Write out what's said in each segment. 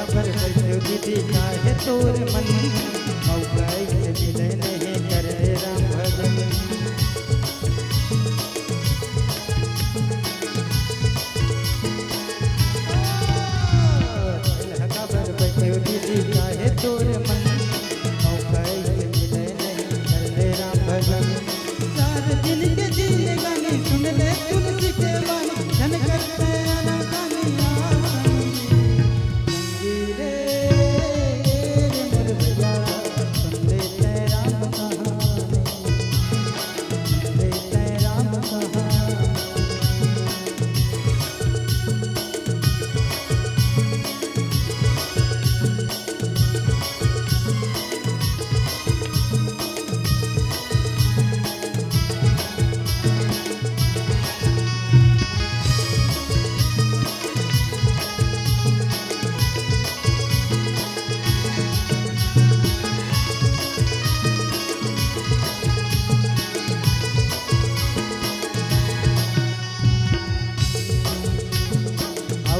खबर कैसे दीदी काहे तोर मन मौका से मिले नहीं करे राम भजन खबर कैसे दीदी काहे तोर मन मौका से मिले नहीं करे राम भजन 4 दिन के जिंदगानी सुन ले तुलसी के वाणी धन करते आना कानिया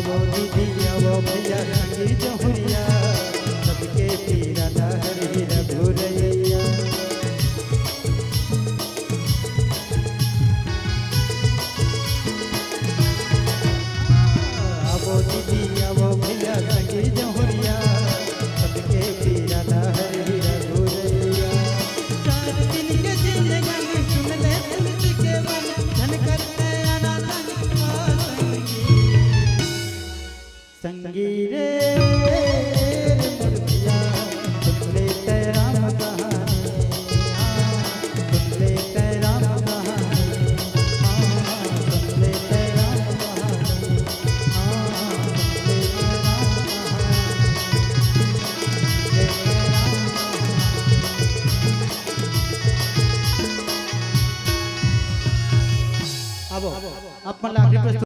वो दीदी वो भैया संगी जहुरिया सबके पीरा लहर ही रघुरैया वो दीदी वो भैया संगी जहुरिया सबके पीरा लहर ही रघुरैया 4 दिन के जिंदगानी सुन ले तुलसी के वाणी धन करते आना कानिया संगी रे मुर्तिया सुन ले राम कहानी सुन ले राम कहानी सुन ले राम कहानी सुन ले राम कहानी अब अपन आखिरी प्रश्न